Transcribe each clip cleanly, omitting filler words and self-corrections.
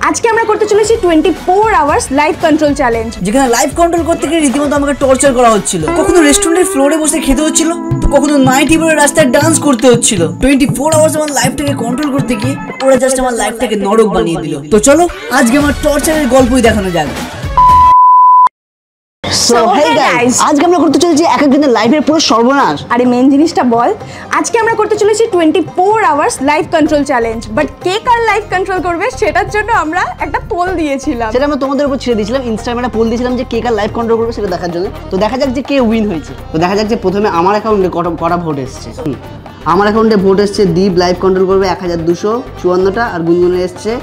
আজকে আমরা করতে চলেছি 24 আওয়ার্স লাইভ কন্ট্রোল চ্যালেঞ্জ, যেখানে লাইভ কন্ট্রোল করতে গিয়ে রীতিমতো আমাকে টর্চার করা হচ্ছিল। কখনো রেস্টুরেন্টের ফ্লোরে বসে খেতে হচ্ছিল, তো কখনো নাইটি পরে রাস্তায় ডান্স করতে হচ্ছিল। 24 আওয়ার্স আমার লাইফটাকে কন্ট্রোল করতে গিয়ে ওরা জাস্ট আমার লাইফটাকে নরক বানিয়ে দিল। তো চলো আজকে আমার টর্চারের গল্পই দেখানো যাক। সো হে গাইস, আজকে আমরা করতে চলেছি এক একজনের লাইফের পুরো সর্বনাশ। আরে মেন জিনিসটা বল, আজকে আমরা করতে চলেছি 24 hours live control challenge, but K car live control করবে সেটার জন্য আমরা একটা পোল দিয়েছিলাম। সেটা আমরা তোমাদের উপর ছেড়ে দিয়েছিলাম, ইনস্টাগ্রামে একটা পোল দিয়েছিলাম যে কে কার লাইভ কন্ট্রোল করবে সেটা দেখার জন্য। তো দেখা যাক যে কে উইন হয়েছে। তো দেখা যাক যে প্রথমে আমার অ্যাকাউন্টে কটা ভোট এসেছে। আমার অ্যাকাউন্টে ভোট এসেছে দীপ লাইভ কন্ট্রোল করবে 1254টা, আর গুনগুনের এসেছে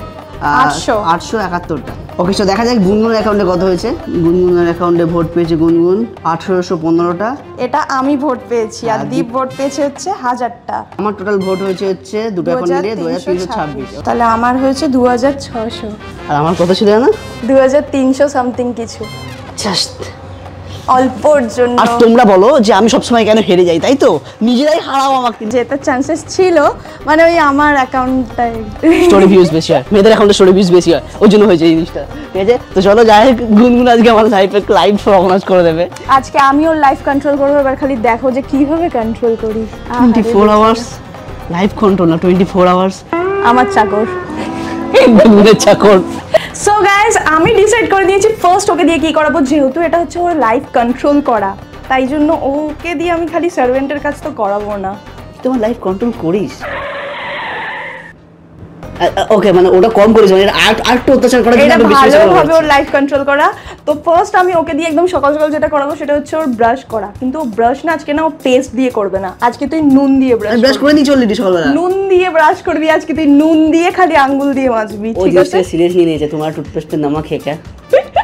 871টা। ওকে, সো দেখা যাক গুনগুনের অ্যাকাউন্টে কত হয়েছে। গুনগুনের অ্যাকাউন্টে ভোট পেয়েছে গুনগুন 1815টা। এটা আমি ভোট পেয়েছি, আর দীপ ভোট পেয়েছে হচ্ছে 1000টা। আমার টোটাল ভোট হয়েছে হচ্ছে দুটো অ্যাকাউন্ট মিলিয়ে 2326। তাহলে আমার হয়েছে 2600। আর আমার কত ছিল না? 2300 সামথিং কিছু, জাস্ট অল্পর জন্য। আর তোমরা বলো যে আমি সবসময় কেন হেরে যাই, তাই তো? নিজেরাই হারাও আমাকে। জেতার চান্সেস ছিল, মানে ওই আমার অ্যাকাউন্টটাই স্টোরি ভিউজ বেশি হয়, মেয়েদের অ্যাকাউন্টে স্টোরি ভিউজ বেশি হয়, ওই জন্য হয়েছে এই জিনিসটা। ঠিক আছে, তো চলো যাই হোক, গুনগুন আজকে আমার লাইভ অর্গানাইজ করে দেবে। আজকে আমি ওর লাইভ কন্ট্রোল করবো, এবার খালি দেখো যে কিভাবে কন্ট্রোল করি। 24 আওয়ার্স লাইভ কন্ট্রোল না, 24 আওয়ার্স আমার চাকর, গুনগুনের চাকর। সো গাইস, আমি ডিসাইড করে দিয়েছি ফার্স্ট ওকে দিয়ে কি করাবো। যেহেতু এটা হচ্ছে ওর লাইভ কন্ট্রোল করা, তাই জন্য ওকে দিয়ে আমি খালি সার্ভেন্টের কাজ তো করাবো না। তোমার লাইভ কন্ট্রোল করিস? ওকে, মানে ওটা কম করিস, মানে আরেকটু অত্যাচার করা, এটা ভালোভাবে ওর লাইভ কন্ট্রোল করা। তো ফার্স্ট আমি ওকে দিয়ে একদম সকাল সকাল যেটা করাবো সেটা হচ্ছে ওর ব্রাশ করা। কিন্তু ও ব্রাশ না, আজকে না ও পেস্ট দিয়ে করবে না, আজকে তুই নুন দিয়ে ব্রাশ করে নি। চললি সকালবেলা নুন দিয়ে ব্রাশ করবি, আজকে তুই নুন দিয়ে খালি আঙ্গুল দিয়ে মাজবি। ঠিক আছে, সিরিয়াস নিয়ে নিয়েছে তোমার টুথপেস্টের নামা খেকা,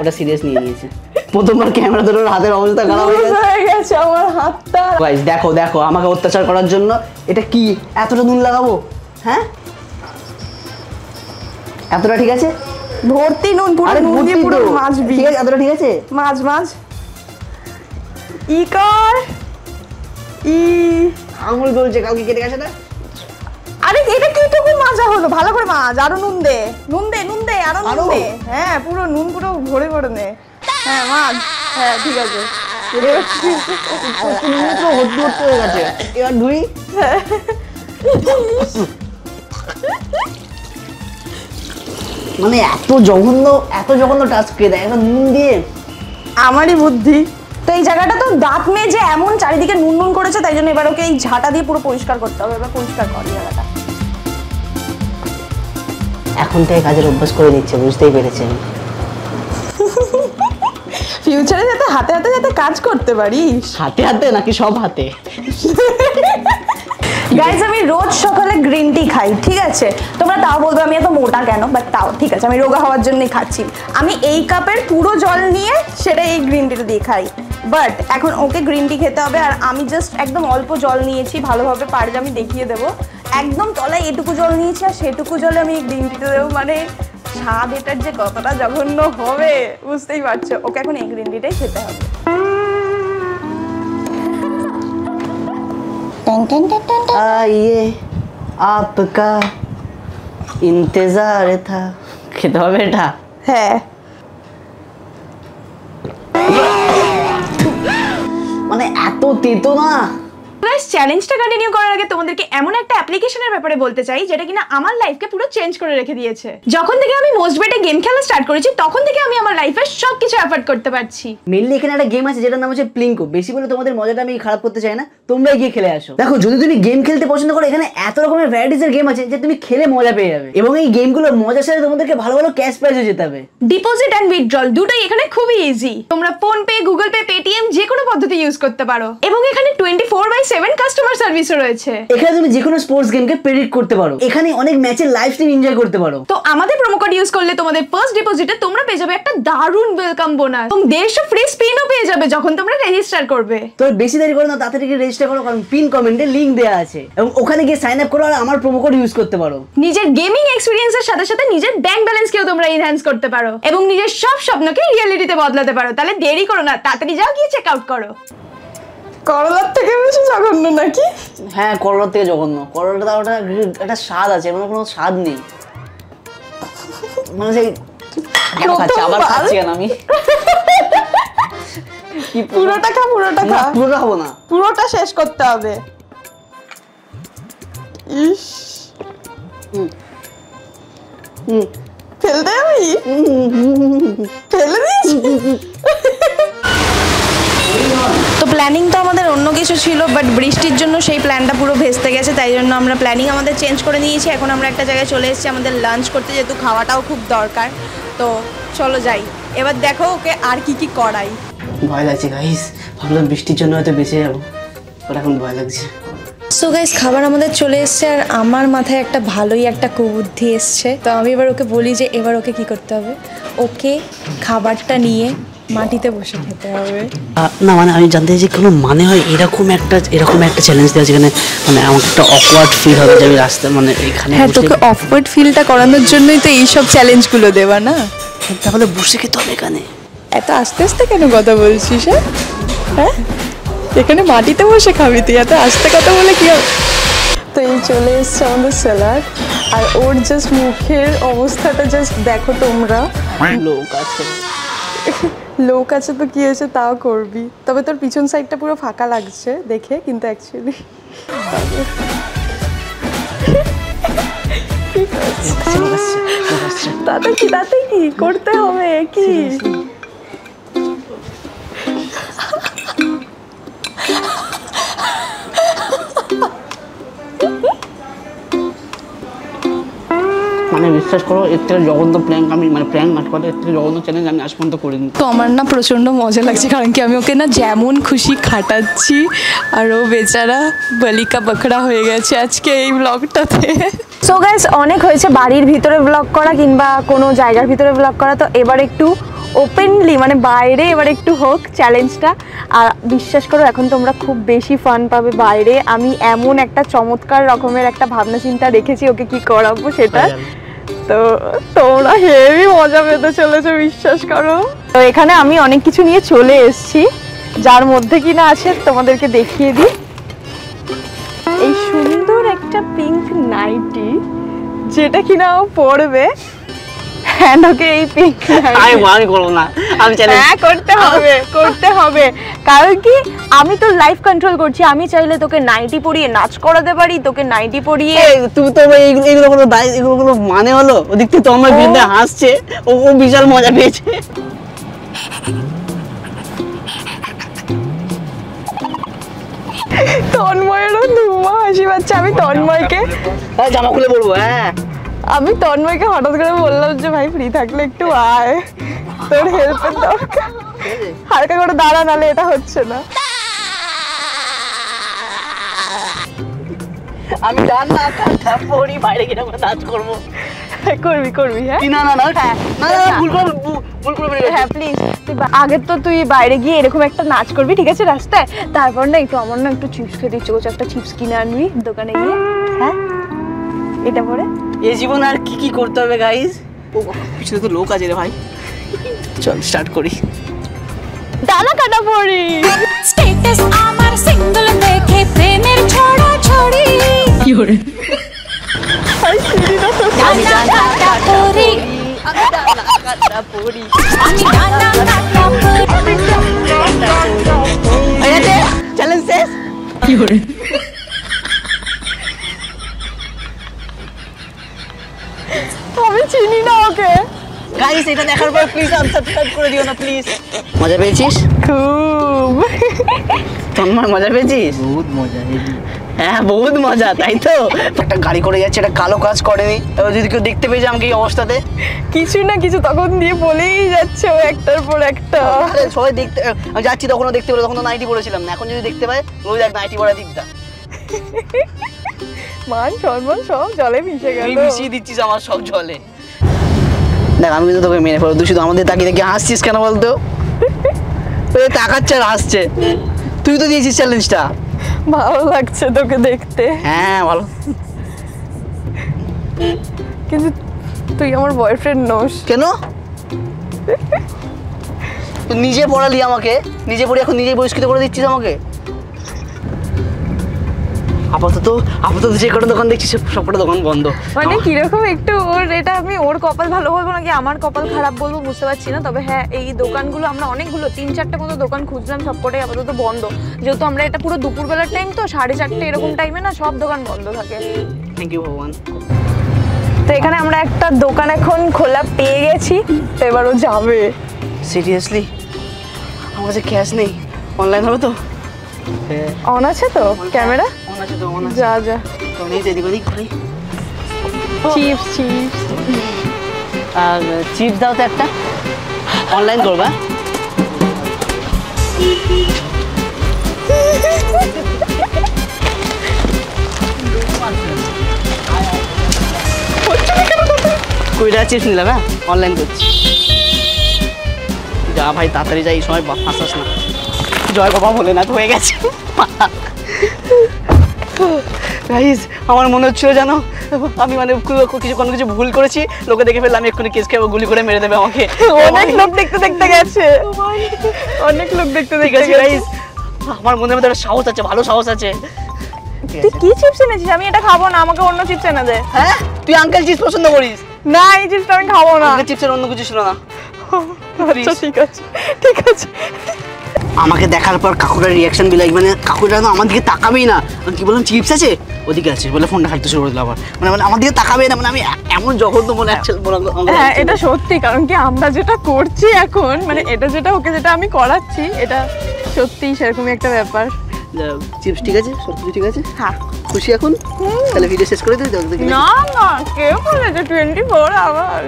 ওটা সিরিয়াস নিয়ে নিয়েছে। প্রথমবার ক্যামেরা ধরে ওর হাতের অবস্থা খারাপ হয়ে গেছে আমার হাতটা। গাইস দেখো দেখো, আমাকে অত্যাচার করার জন্য এটা কি এতটা নুন লাগাবো? হ্যাঁ, এতটা ঠিক আছে? ভর্তি নুন, পুরো নুন দিয়ে পুরো মাজবি। ঠিক আছে, এতটা ঠিক আছে? মাছ ই কর, ই আঙুল গলছে, কালকে কেটে গেছে না? আরে এটা কি টুকু মাজা হলো? ভালো করে মাছ, আরো নুন দে আরো নুন দে। হ্যাঁ, পুরো নুন পুরো ভরে ভরে নে। হ্যাঁ মাছ, হ্যাঁ ঠিক আছে। এবার ধুই। মানে এত জঘন্য টাচ কে দেয় একটা নুন দিয়ে? আমারই বুদ্ধি। তো এই জায়গাটা তো দাঁত মেজে এমন চারিদিকে নুন নুন করেছে, তাই জন্য এবার ওকে এই ঝাঁটা দিয়ে পুরো পরিষ্কার করতে হবে। এবার পরিষ্কার কর জায়গাটা। এখন থেকে কাজের অভ্যাস করে দিচ্ছে, বুঝতেই পেরেছেন। ফিউচারে যাতে হাতে হাতে যাতে কাজ করতে পারিস। হাতে হাতে নাকি সব হাতে? গাইজ, আমি রোজ সকালে গ্রিন টি খাই, ঠিক আছে? তোমরা তাও বলবে আমি এত মোটা কেন, বাট তাও ঠিক আছে, আমি রোগা হওয়ার জন্যই খাচ্ছি। আমি এই কাপের পুরো জল নিয়ে সেটা এই গ্রিন টিটা দিয়ে খাই। বাট এখন ওকে গ্রিন টি খেতে হবে, আর আমি জাস্ট একদম অল্প জল নিয়েছি। ভালোভাবে পারলে আমি দেখিয়ে দেবো। একদম তলায় এটুকু জল নিয়েছি, আর সেটুকু জলে আমি গ্রিন টিতে দেবো। মানে স্বাদ এটার যে কতটা জঘন্য হবে বুঝতেই পারছো। ওকে এখন এই গ্রিন টিটাই খেতে হবে। आइए आपका इंतजार था। খেতে হবে এটা? হ্যাঁ। মানে এত তেতো না। চ্যালেঞ্জটা কন্টিনিউ করার আগে তোমাদেরকে এমন একটা অ্যাপ্লিকেশনের ব্যাপারে বলতে চাই, যেটা কিনা আমার লাইফকে পুরো চেঞ্জ করে রেখে দিয়েছে। যখন থেকে আমি মোস্ট বেটে গেম খেলা স্টার্ট করেছি, তখন থেকে আমি আমার লাইফের সবকিছু অ্যাফোর্ড করতে পারছি। মেইনলি এখানে একটা গেম আছে যেটার নাম হচ্ছে প্লিঙ্কো। বেশি বলে তোমাদের মজাটা আমি খারাপ করতে চাই না, তোমরাই গিয়ে খেলে আসো। দেখো, যদি তুমি গেম খেলতে পছন্দ করো, এখানে এত রকমের ভ্যারাইটিসের গেম আছে যে তুমি খেলে মজা পেয়ে যাবে। এবং এই গেমগুলোর মজার সাথে তোমাদেরকে ভালো ভালো ক্যাশ প্রাইজও যেতে হবে। ডিপোজিট এন্ড উইথড্রল দুটোই এখানে খুবই ইজি। তোমরা phone pay, Google pay, Paytm যে কোনো পদ্ধতি ইউজ করতে পারো। এবং এখানে 24/7 কাস্টমার সার্ভিসও রয়েছে। এখানে তুমি যে কোনো স্পোর্টস গেমকে প্রেডিক্ট করতে পারো। এখানে অনেক ম্যাচের লাইভ স্ট্রিম এনজয় করতে পারো। তো আমাদের প্রোমো কোড ইউজ করলে তোমাদের ফার্স্ট ডিপোজিটে তোমরা পেয়ে যাবে একটা দারুণ ওয়েলকাম বোনাস, এবং 150 ফ্রি স্পিনও পেয়ে যাবে যখন তোমরা রেজিস্টার করবে। তো বেশি দেরি করো না, তাড়াতাড়ি রেজিস্টার করো, কারণ পিন কমেন্টে লিংক দেওয়া আছে, এবং ওখানে গিয়ে সাইন আপ করো আর আমার প্রোমো কোড ইউজ করতে পারো। নিজের গেমিং এক্সপেরিয়েন্সের সাথে সাথে নিজের ব্যাংক ব্যালেন্সকেও তোমরা এনহ্যান্স করতে পারো, এবং নিজের সব স্বপ্নকে রিয়েলিটিতে বদলাতে পারো। তাহলে দেরি করো না, তাড়াতাড়ি যাও গিয়ে চেক আউট করো। করলার থেকে বেশি জঘন্য নাকি? হ্যাঁ, করলার থেকে জঘন্য। করলাটা একটা স্বাদ আছে, এমন কোনো স্বাদ নেই। মানে সেই কেন খাচ্ছি আবার খাচ্ছি কেন আমি কি পুরোটা খা, পুরোটা খা, পুরোটা খাবো না, পুরোটা শেষ করতে হবে। ইস ফেলতে আমি ফেলে দিয়েছি। তো প্ল্যানিং তো আমাদের অন্য কিছু ছিল, বাট বৃষ্টির জন্য সেই প্ল্যানটা পুরো ভেস্তে গেছে, তাই জন্য আমরা প্ল্যানিং আমাদের চেঞ্জ করে নিয়েছি। এখন আমরা একটা জায়গায় চলে এসেছি আমাদের লাঞ্চ করতে, যেহেতু খাওয়াটাও খুব দরকার। তো চলো যাই, এবার দেখো ওকে আর কি কি করাই। ভয় লাগছে গাইস, ভাবলাম বৃষ্টির জন্য হয়তো বেঁচে যাবো, ওটা এখন ভয় লাগছে। সো গাইস, খাবার আমাদের চলে এসছে, আর আমার মাথায় একটা ভালোই একটা কুবুদ্ধি এসছে। তো আমি এবার ওকে বলি যে এবার ওকে কি করতে হবে, ওকে খাবারটা নিয়ে মাটিতে বসে খেতে হবে। না মানে আমি জানতে চাই যে কোনো মানে হয় এরকম একটা চ্যালেঞ্জ দেওয়া, যেখানে মানে আমাকে একটা অকওয়ার্ড ফিল হবে যে আমি রাস্তা মানে এখানে হ্যাঁ, তোকে অফওয়ার্ড ফিলটা করানোর জন্যই তো এইসব চ্যালেঞ্জগুলো দেওয়া না। তাহলে বসে খেতে হবে এখানে। এত আস্তে আস্তে কেন কথা বলছিস? হ্যাঁ, এখানে মাটিতে বসে খাবি তুই, এত আস্তে কথা বলে কি হবে? তো এই চলে এসছে আমাদের স্যালাড, আর ওর জাস্ট মুখের অবস্থাটা জাস্ট দেখো তোমরা। লোক আছে, লোক আছে তো কি হয়েছে, তাও করবি। তবে তোর পিছন সাইডটা পুরো ফাঁকা লাগছে দেখে, কিন্তু অ্যাকচুয়ালি তাতে কি করতে হবে কি? মানে বিশ্বাস করো এর থেকে জঘন্য প্র্যাঙ্ক আমি মানে প্র্যাঙ্ক না করে এর থেকে জঘন্য চ্যালেঞ্জ আমি আজ পর্যন্ত করিনি। তো আমার না প্রচণ্ড মজা লাগছে, কারণ কি আমি ওকে না যেমন খুশি খাটাচ্ছি, আর ও বেচারা বলিকা বকরা হয়ে গেছে আজকে এই ব্লগটাতে। সো গাইস, অনেক হয়েছে বাড়ির ভিতরে ব্লগ করা কিংবা কোনো জায়গার ভিতরে ব্লগ করা, তো এবার একটু ওপেনলি মানে বাইরে এবার একটু হোক চ্যালেঞ্জটা। আর বিশ্বাস করো এখন তোমরা খুব বেশি ফান পাবে বাইরে। আমি এমন একটা চমৎকার রকমের একটা ভাবনা চিন্তা রেখেছি ওকে কি করাবো সেটা, তো তোমরা হেভি মজা পেতে চলেছো বিশ্বাস করো। তো এখানে আমি অনেক কিছু নিয়ে চলে এসেছি, যার মধ্যে কিনা আছে তোমাদেরকে দেখিয়ে দিই। এই সুন্দর একটা পিঙ্ক নাইটি, যেটা কিনা ও পরবে। হ্যাঁ, ওকে এই পিঙ্ক আমি করবো না, আমি চ্যালেঞ্জ করতে হবে কারণ কি আমি তোর লাইফ কন্ট্রোল করছি। আমি চাইলে তোকে নাইটি পরিয়ে নাচ করাতে পারি, তোকে নাইটি পরিয়ে। তুমি তো এগুলো কোনো মানে হলো? ওদিক থেকে তো আমার বিরুদ্ধে হাসছে, ও বিশাল মজা পেয়েছে। তন্ময়েরও ধুমা হাসি পাচ্ছে। আমি তন্ময়কে জামা খুলে বলবো। হ্যাঁ, আমি তন্ময়কে হঠাৎ করে বললাম যে ভাই ফ্রি থাকলে একটু আয়, তোর হেল্পের দরকার, হালকা করে দাঁড়া, নালে এটা হচ্ছে না। আমি গান না পড়ি বাইরে গিয়ে নাচ করবো। করবি হ্যাঁ? হ্যাঁ প্লিজ, আগে তো তুই বাইরে গিয়ে এরকম একটা নাচ করবি, ঠিক আছে, রাস্তায়। তারপর না একটু আমার না একটু চিপস খেতে ইচ্ছে করছে, একটা চিপস কিনে আনবি দোকানে গিয়ে। হ্যাঁ, এটা পরে এই জীবন আর কি কি করতে হবে গাইস। পিছনে তো লোক আছে রে ভাই, চল স্টার্ট করি। ডালা কাটা পড়ি। স্ট্যাটাস আমার সিঙ্গেল দেখে প্রেমের ছড়া ছড়ি কি করে আমি ডালা কাটা পড়ি আমি ডালা কাটা পড়ি চ্যালেঞ্জ শেষ কি করে আমি চিনি না ওকে। গাইস এটা দেখার পর প্লিজ আনসাবস্ক্রাইব করে দিও না প্লিজ। মজা পেয়েছিস? খুব। তোমার মজা পেয়েছিস? বহুত মজা। হ্যাঁ বহুত মজা, তাই তো। একটা গাড়ি করে যাচ্ছে, এটা কালো কাজ করেনি, যদি কেউ দেখতে পেয়ে যায় আমাকে এই অবস্থাতে, কিছু না কিছু তখন দিয়ে বলেই যাচ্ছে ও একটার পর একটা। সবাই দেখতে, আমি যাচ্ছি তখনও দেখতে পেলো, তখন তো নাইটি পরেছিলাম না, এখন যদি দেখতে পায় রোজ এক নাইটি পরা দিকটা। মান সম্মান সব জলে মিশে গেল। মিশিয়ে দিচ্ছিস আমার সব জলে। দেখ আমি কিন্তু তোকে মেনে ফেলবো, তুই শুধু আমাদের তাকিয়ে দেখে হাসছিস কেন বলতো? তাকাচ্ছে আর হাসছে। তুই তো দিয়েছিস চ্যালেঞ্জটা। ভালো লাগছে তোকে দেখতে। হ্যাঁ ভালো, কিন্তু তুই আমার বয়ফ্রেন্ড নোস কেন? তুই নিজে পড়ালি আমাকে, নিজে পড়ে এখন নিজেই বহিষ্কৃত করে দিচ্ছিস আমাকে। আপাতত যে কটা দোকান দেখছি সব কটা দোকান বন্ধ। মানে কিরকম একটু ওর এটা আমি ওর কপাল ভালো বলবো নাকি আমার কপাল খারাপ বলবো বুঝতে পারছি না। তবে হ্যাঁ এই দোকানগুলো আমরা অনেকগুলো 3-4টে মতো দোকান খুঁজলাম, সবকটাই আপাতত বন্ধ। যেহেতু আমরা এটা পুরো দুপুরবেলার টাইম তো 4:30 এরকম টাইমে না সব দোকান বন্ধ থাকে। থ্যাংক ইউ ভগবান। তো এখানে আমরা একটা দোকান এখন খোলা পেয়ে গেছি, তো এবারও যাবে। সিরিয়াসলি আমার কাছে ক্যাশ নেই, অনলাইন হবে তো? অন আছে তো ক্যামেরা? অন আছে তো, অন আছে। যা যা তো নেই তো, এদিক ওদিক করি। চিপস আর চিপস দাও তো একটা, অনলাইন করবা? কুড়ি টাকা চিপস নিলাম, হ্যাঁ অনলাইন করছি। যা ভাই তাড়াতাড়ি যাই, সময় ফাঁসাস না। জয় বাবা বলে না তো, হয়ে গেছে। গাইস আমার মনে হচ্ছিল জানো আমি মানে কিছু ভুল করেছি, লোকে দেখে ফেললে আমি এক্ষুনি কেস খেয়ে গুলি করে মেরে দেবে আমাকে। অনেক লোক দেখতে গেছে, অনেক লোক দেখতে গেছে গাইস। আমার মনের মধ্যে একটা সাহস আছে, ভালো সাহস আছে। তুই কি চিপস এনেছিস? আমি এটা খাবো না, আমাকে অন্য চিপস এনে দে। হ্যাঁ তুই আঙ্কেল চিপস পছন্দ করিস? না এই চিপসটা আমি খাবো না। আঙ্কেল চিপসের অন্য কিছু ছিল না। আচ্ছা ঠিক আছে ঠিক আছে। আমাকে দেখার পর কাকুটার রিয়াকশন বিলাক, মানে কাকুটা তো আমার দিকে তাকাবেই না। আমি কি বললাম চিপস আছে, ওদিকে আছে বলে ফোনটা খাইতে শুরু করে দিল আবার। মানে আমার দিকে তাকাবে না, মানে আমি এমন জঘন্য মনে হ্যাঁ এটা সত্যি, কারণ কি আমরা যেটা করছি এখন, মানে এটা যেটা ওকে যেটা আমি করাচ্ছি, এটা সত্যি সেরকমই একটা ব্যাপার। চিপস ঠিক আছে, সব কিছু ঠিক আছে? হ্যাঁ খুশি এখন? তাহলে ভিডিও শেষ করে দিই। না না কে বলেছে 24 আওয়ার?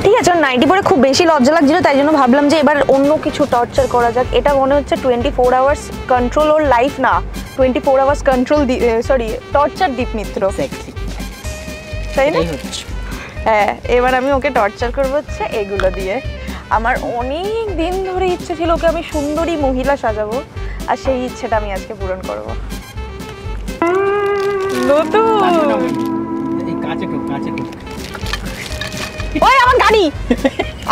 ঠিক আছে, 90 পরে খুব বেশি লজ্জা লাগছিল, তাই জন্য ভাবলাম যে এবার অন্য কিছু টর্চার করা যাক। এটা মনে হচ্ছে 24 আওয়ার্স কন্ট্রোল ওর লাইফ না, 24 আওয়ার্স কন্ট্রোল সরি টর্চার দীপ মিত্র, তাই না? হ্যাঁ এবার আমি ওকে টর্চার করবো হচ্ছে এগুলো দিয়ে। আমার অনেক দিন ধরে ইচ্ছে ছিল ওকে আমি সুন্দরী মহিলা সাজাবো, আর সেই ইচ্ছেটা আমি আজকে পূরণ করবো। ওই আমার গাড়ি,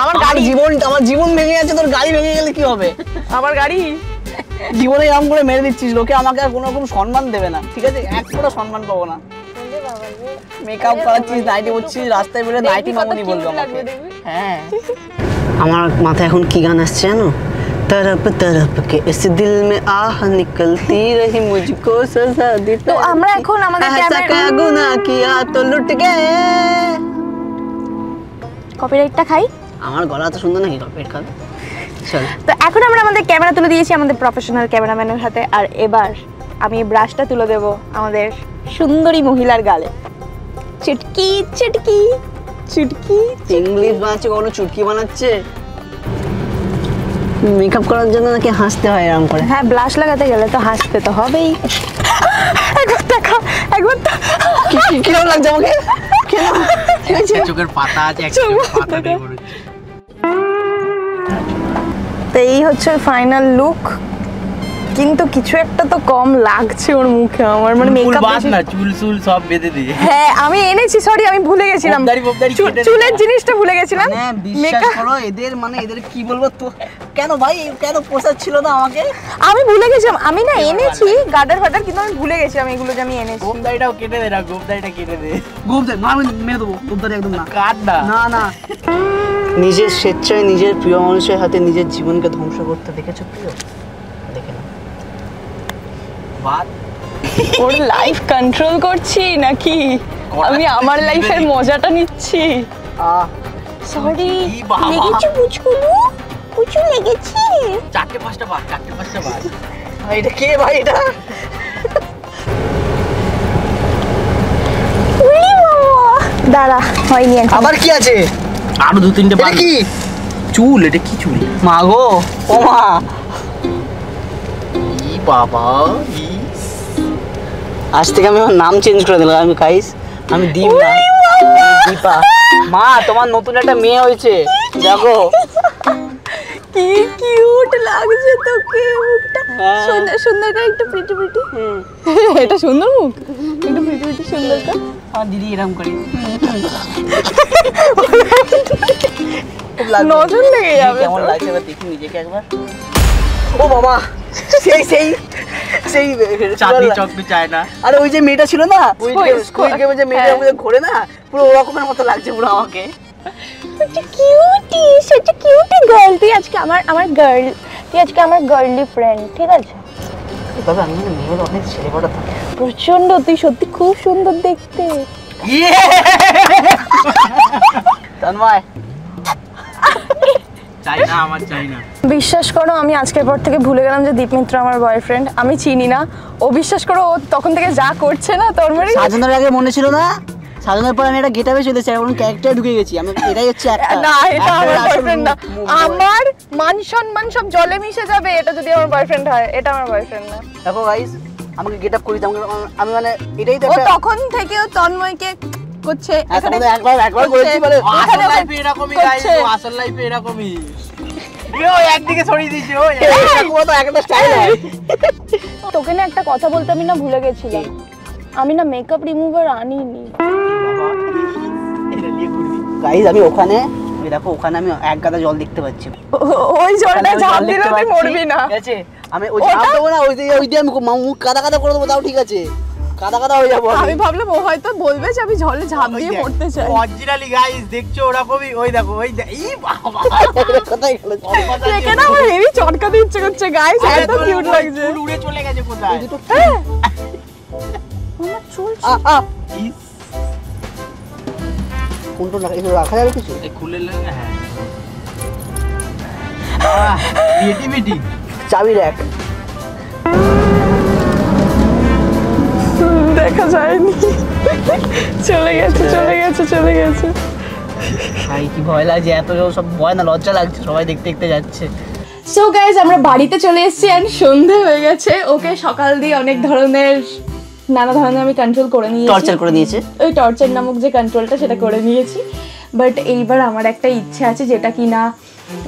আমার গাড়ি, আমার জীবন ভেঙে গেছে, তোর গাড়ি ভেঙে গেলে কি হবে? আমার গাড়ি জীবনে এরকম করে মেরে দিচ্ছিস, লোকে আমাকে আর কোনো রকম সম্মান দেবে না, ঠিক আছে? এক পুরো সম্মান পাবো না। মেকআপ করাচ্ছিস, নাইটি পরছিস, রাস্তায় বেরোলে নাইটি মামনি বলবো আমাকে। হ্যাঁ আমার মাথায় এখন কি গান আসছে জানো? तरफ तरफ के इस दिल में आह निकलती रही मुझको सजा दी। তো আমরা এখন আমাদের क्या गुनाह किया तो लुट गए। কপিরাইটটা খাই। আমার গলা তো সুন্দর নাকি কপিরাইট খাবে? চল। তো এখন আমরা আমাদের ক্যামেরা তুলে দিয়েছি আমাদের প্রফেশনাল ক্যামেরাম্যানের হাতে, আর এবার আমি ব্রাশটা তুলে দেব আমাদের সুন্দরী মহিলার গালে। চুটকি চুটকি চুটকি। ইংলিশ বানাচ্ছে, কোনো চুটকি বানাচ্ছে? মেকআপ করার জন্য নাকি হাসতে হয় এরকম করে? হ্যাঁ ব্লাশ লাগাতে গেলে তো হাসতে তো হবেই। একবার দেখা, একবার কি লাগছে আমাকে? চোখের পাতা আছে, একটা পাতা দিয়ে ভরে। তো এই হচ্ছে ফাইনাল লুক, কিন্তু কিছু একটা তো কম লাগছে ওর মুখে আমার, মানে মেকআপ না চুল চুল সব বেঁধে দিয়ে। হ্যাঁ আমি এনেছি, সরি আমি ভুলে গেছিলাম, চুলের জিনিসটা ভুলে গেছিলাম। বিশ্বাস করো এদের, মানে এদের কি বলবো তো, কেন ভাই কেন পোষাচ্ছিল না আমাকে? আমি ভুলে গেছিলাম, আমি না এনেছি গার্ডার ফাটার, কিন্তু আমি ভুলে গেছিলাম এগুলো যে আমি এনেছি। গোপদাড়িটাও কেটে দে না, গোপদাড়িটা কেটে দে। গোপদাড়ি না, আমি মেরে দেবো গোপদাড়ি, একদম না। কাট না। না না, নিজের স্বেচ্ছায় নিজের প্রিয় মানুষের হাতে নিজের জীবনকে ধ্বংস করতে দেখেছো প্রিয়? দেখে না বাদ। ওর লাইফ কন্ট্রোল করছি নাকি আমি আমার লাইফের মজাটা নিচ্ছি? সরি লেগেছে বুঝকুলু, কুচু লেগেছে। 4-5টা বার, 4-5টা বার। এটা কে ভাই? এটা দাঁড়া হয়নি এখন। আবার কি আছে? আরো 2-3টে বার। এটা কি চুল? এটা কি চুল? মা গো, ও মা, ই বাবা, ই আজ থেকে আমি আমার নাম চেঞ্জ করে দিলাম, আমি গাইস, আমি দীপ না, দীপা। মা তোমার নতুন একটা মেয়ে হয়েছে, দেখো কি কিউট লাগছে তোকে মুখটা, সুন্দর সুন্দর করে একটু প্রিটি প্রিটি। এটা সুন্দর মুখ, একটু প্রিটি প্রিটি সুন্দর কর। আমার দিদি এরকম করি, নজর লেগে যাবে। কেমন লাগছে এবার দেখি নিজেকে একবার। ও বাবা সেই সেই সেই চাঁদনি চকনি চায় না। আরে ওই যে মেয়েটা ছিল না স্কুইড গেমে যে মেয়েটা আমাদের ঘোরে না পুরো ওরকমের মতো লাগছে পুরো আমাকে। Cutie, such a cutie girl। তুই আজকে আমার গার্ল, তুই আজকে আমার গার্লি ফ্রেন্ড, ঠিক আছে? তবে আমি মেয়ে অনেক ছেলে বড় থাকে প্রচন্ড, তুই সত্যি খুব সুন্দর দেখতে। তন্ময় চাই না, আমার চাই না। বিশ্বাস করো আমি আজকের পর থেকে ভুলে গেলাম যে দীপ মিত্র আমার বয়ফ্রেন্ড। আমি চিনি না, ও বিশ্বাস করো ও তখন থেকে যা করছে না তোর মানে। সাজানোর আগে মনে ছিল না, সাজানোর পর আমি একটা গেটআপে চলেছি, এখন ক্যারেক্টারে ঢুকে গেছি আমি। এটাই হচ্ছে একটা না, এটা আমার বয়ফ্রেন্ড না। আমার মান সম্মান সব জলে মিশে যাবে এটা যদি আমার বয়ফ্রেন্ড হয়। এটা আমার বয়ফ্রেন্ড না। দেখো গাইস আমাকে গেটআপ করি আমি মানে এটাই তো ও একটা তখন থেকে ও তন্ময়কে করছে এখানে একবার করেছি বলে আসল লাইফে এরকমই গাইস, আসল লাইফে এরকমই। ও একদিকে ছড়িয়ে দিয়েছে। ও পুরো তো একটা স্টাইল হয়। তোকে না একটা কথা বলতে আমি না ভুলে গেছিলাম, আমি না মেকআপ রিমুভার আনিনি। গাইস আমি ওখানে দেখো ওখানে আমি এক গাদা জল দেখতে পাচ্ছি। ওই জলটা ঝাঁপ দিলে তুই মরবি না, ঠিক আছে? আমি ওই ঝাঁপ দেবো না, ওই দিয়ে আমি মুখ কাদা কাদা করে দেবো, তাও ঠিক আছে, কাদা কাদা হয়ে যাবো। আমি ভাবলাম ও হয়তো বলবে যে আমি জলে ঝাঁপ দিয়ে মরতে চাই। অরিজিনালি গাইস দেখছো ওরকমই। ওই দেখো ওই এই বাবা কোথায় গেল? দেখে না আমার হেভি চটকাতে ইচ্ছে করছে গাইস, এত কিউট লাগছে। ফুল উড়ে চলে গেছে কোথায়? আমার চুল ইস, কোনটা রাখা যাবে কিছু? এই খুলে লাগে। হ্যাঁ ক্রিয়েটিভিটি। চাবি রাখ, দেখা যায়নি, চলে গেছে চলে গেছে চলে গেছে। ভাই কি ভয় লাগছে, এত সব ভয় না লজ্জা লাগছে, সবাই দেখতে দেখতে যাচ্ছে। সো গাইজ আমরা বাড়িতে চলে এসেছি এন্ড সন্ধে হয়ে গেছে। ওকে সকাল দিয়ে অনেক ধরনের নানা ধরনের আমি কন্ট্রোল করে নিয়েছি, টর্চার করে দিয়েছে। ওই টর্চার নামক যে কন্ট্রোলটা সেটা করে নিয়েছি। বাট এইবার আমার একটা ইচ্ছে আছে যেটা কি না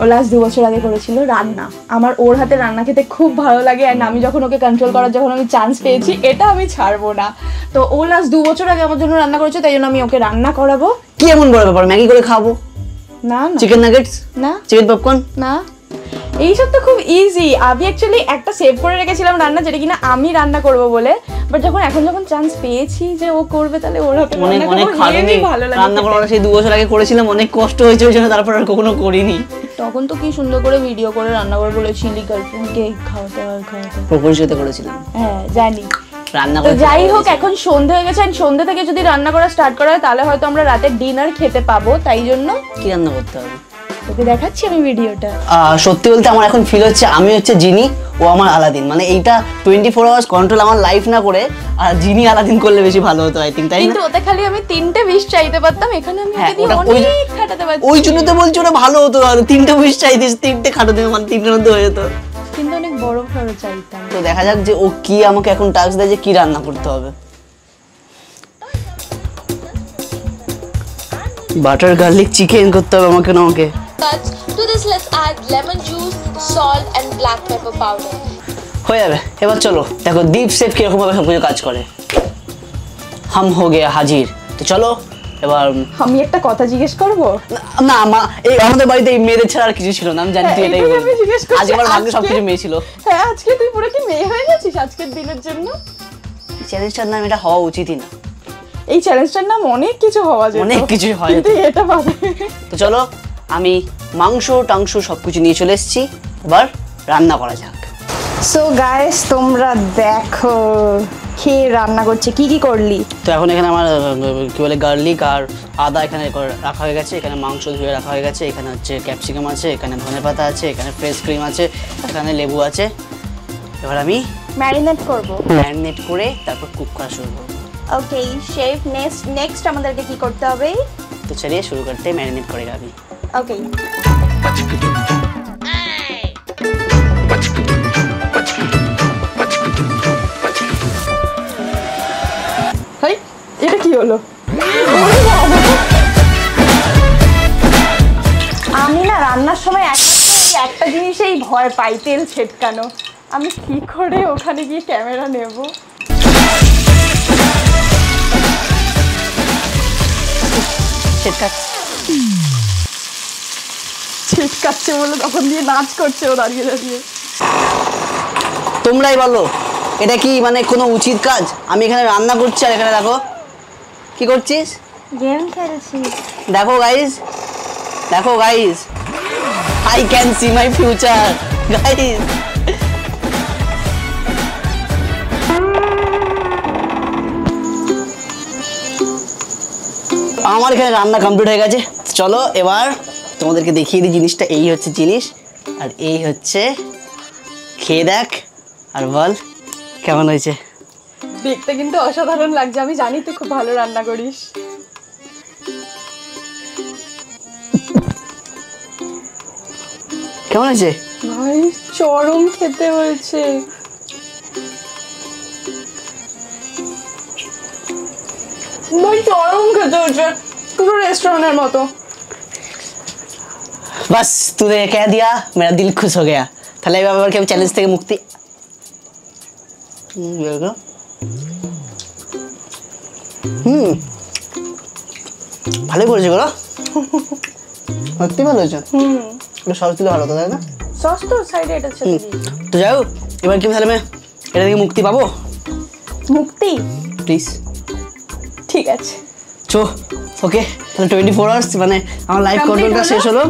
ও লাস্ট 2 বছর আগে করেছিল, রান্না। আমার ওর হাতে রান্না খেতে খুব ভালো লাগে অ্যান্ড আমি যখন ওকে কন্ট্রোল করার যখন আমি চান্স পেয়েছি এটা আমি ছাড়বো না। তো ও লাস্ট 2 বছর আগে আমার জন্য রান্না করেছে, তাই জন্য আমি ওকে রান্না করাবো। কি এমন বড় ব্যাপার, ম্যাগি করে খাবো? না না চিকেন নাগেটস না চিকেন পপকর্ন না, এইসব তো খুব ইজি। আমি অ্যাকচুয়ালি একটা সেভ করে রেখেছিলাম রান্না, যেটা কিনা আমি রান্না করব বলে। বাট এখন যখন চান্স পেয়েছি যে ও করবে, তাহলে ওর হাতে অনেক অনেক খাটুনি রান্না করার সেই 2 বছর আগে করেছিলাম, অনেক কষ্ট হয়েছে ওই জন্য, তারপর আর কখনো করিনি। তখন তো কি সুন্দর করে ভিডিও করে রান্না করে বলেছিলি গার্লফ্রেন্ডকে খাওয়াতে হয় খাওয়াতে। প্রপোজ যেতে করেছিলাম, হ্যাঁ জানি। রান্না তো করে যাই হোক এখন সন্ধে হয়ে গেছে, সন্ধে থেকে যদি রান্না করা স্টার্ট করা হয় তাহলে হয়তো আমরা রাতে ডিনার খেতে পাবো। তাই জন্য কি রান্না করতে হবে তোকে দেখাচ্ছি আমি ভিডিওটা। সত্যি বলতে আমার এখন ফিল হচ্ছে আমি হচ্ছে জিনি, ও আমার আলাদিন। মানে এইটা 24 আওয়ার্স কন্ট্রোল আমার লাইফ না করে আর জিনি আলাদিন করলে বেশি ভালো হতো আই থিঙ্ক, তাই কিন্তু না? ওতে খালি আমি 3টে উইশ চাইতে পারতাম, এখানে আমি ওকে দিয়ে অনেক খাটাতে পারছি। ওই জন্য তো বলছি ওটা ভালো হতো, আর 3টে উইশ চাইতিস, 3টে খাটো দিন মানে 3টের মধ্যে হয়ে যেত। কিন্তু অনেক বড় বড় চাইতাম। তো দেখা যাক যে ও কি আমাকে এখন টাস্ক দেয় যে কি রান্না করতে হবে। বাটার গার্লিক চিকেন করতে হবে আমাকে না ওকে। To this let's add lemon juice, salt and black pepper powder. হয়ে যাবে। এবার চলো দেখো দীপ সেফ কিরকম ভাবে সব কিছু কাজ করে। হাম হো গিয়া হাজির। তো চলো এবার আমি একটা কথা জিজ্ঞেস করবো? না মা, এই আমাদের বাড়িতে এই মেয়েদের ছাড়া আর কিছু ছিল না, আমি জানি তুই এটাই বলবি। আজকে আমার ভাগ্যে সবকিছু মেয়ে ছিল। হ্যাঁ আজকে তুই পুরো কি মেয়ে হয়ে গেছিস আজকের দিনের জন্য? চ্যালেঞ্জটার নাম এটা হওয়া উচিতই না। এই চ্যালেঞ্জটার নাম অনেক কিছু হওয়া যেত, অনেক কিছু হয় কিন্তু এটা পাবে। তো চলো আমি মাংস টাংস সবকিছু নিয়ে চলে এসেছি, এবার রান্না করা যাক। সো গাইস তোমরা দেখো খেয়ে রান্না করছে। কি কি করলি? তো এখন এখানে আমার কি বলে গার্লিক আর আদা এখানে রাখা হয়ে গেছে, এখানে মাংস ধুয়ে রাখা হয়ে গেছে, এখানে হচ্ছে ক্যাপসিকাম আছে, এখানে ধনেপাতা আছে, এখানে ফ্রেশ ক্রিম আছে, এখানে লেবু আছে। এবার আমি ম্যারিনেট করব। ম্যারিনেট করে তারপর কুক করা শুরু করবো। ওকে শেফ, নেক্সট আমাদেরকে কি করতে হবে? তো চলিয়ে শুরু করতে ম্যারিনেট করে আমি। ওকে হাই, এটা কি হলো? আমি না রান্নার সময় একটা জিনিসেই ভয় পাই, তেল ছেটকানো। আমি কি করে ওখানে গিয়ে ক্যামেরা নেব? ছিটকাচ্ছে বলে তখন দিয়ে নাচ করছে ও দাঁড়িয়ে দাঁড়িয়ে। তোমরাই বলো এটা কি মানে কোনো উচিত কাজ? আমি এখানে রান্না করছি আর এখানে দেখো কি করছিস? গেম খেলছি। দেখো গাইস, দেখো guys, I can see my future guys. আমার এখানে রান্না কমপ্লিট হয়ে গেছে। চলো এবার তোমাদেরকে দেখিয়ে দিই জিনিসটা। এই হচ্ছে জিনিস আর এই হচ্ছে, খেয়ে দেখ আর বল কেমন হয়েছে। দেখতে কিন্তু অসাধারণ লাগছে, আমি জানি তুই খুব ভালো রান্না করিস। কেমন হয়েছে? ভাই চরম খেতে হয়েছে। ভাই চরম খেতে হয়েছে, পুরো রেস্টুরেন্টের মতো। बस तूने कह दिया मेरा दिल खुश हो गया। তাহলে এবার কি চ্যালেঞ্জ থেকে মুক্তি? ভালোই করেছে গো, সত্যি ভালো হয়েছে। সস দিলে ভালো হতো তাই না? সস তো সাইডে এটা ছিল। তো যাও এবার কি তাহলে এটা থেকে মুক্তি পাবো? মুক্তি প্লিজ ঠিক আছে। চো ওকে, তাহলে 24 আওয়ার্স মানে আমার লাইফ কন্ট্রোলটা শেষ হলো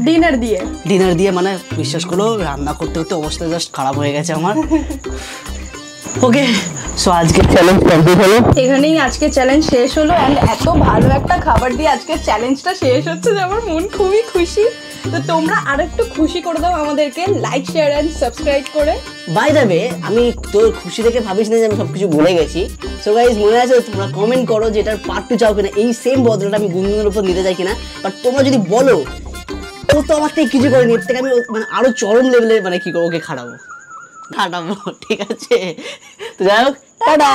ডিনার দিয়ে। ডিনার দিয়ে মানে বিশ্বাস করো রান্না করতে করতে অবস্থা জাস্ট খারাপ হয়ে গেছে আমার। ওকে সো আজকে চ্যালেঞ্জ কমপ্লিট হলো, এখানেই আজকে চ্যালেঞ্জ শেষ হলো। অ্যান্ড এত ভালো একটা খাবার দিয়ে আজকে চ্যালেঞ্জটা শেষ হচ্ছে যে আমার মন খুবই খুশি। তো তোমরা আরেকটু খুশি করে দাও আমাদেরকে লাইক শেয়ার অ্যান্ড সাবস্ক্রাইব করে। বাই দ্য ওয়ে আমি তোর খুশি দেখে ভাবিস না যে আমি সবকিছু ভুলে গেছি। সো গাইস মনে আছে তোমরা কমেন্ট করো যে এটার পার্ট 2 চাও কিনা, এই সেম বদলাটা আমি গুনগুনের উপর নিতে চাই কিনা। বাট তোমরা যদি বলো ও তো আমার থেকে কিছু করেনি, এর থেকে আমি মানে আরো চরম লেভেলে মানে কি করবো, ওকে খাটাবো। ঠিক আছে, তো যাই হোক টাটা।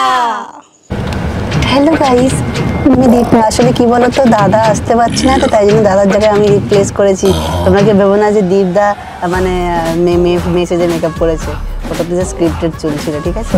হ্যালো গাইস, আমি দীপ। আসলে কি বলতো, দাদা আসতে পারছি না, তো তাই জন্য দাদার জায়গায় আমি রিপ্লেস করেছি। তোমরা কি ভেবো না যে দীপদা মানে মেসেজে মেকআপ করেছে, ওটা তো স্ক্রিপ্টেড চলছিল, ঠিক আছে?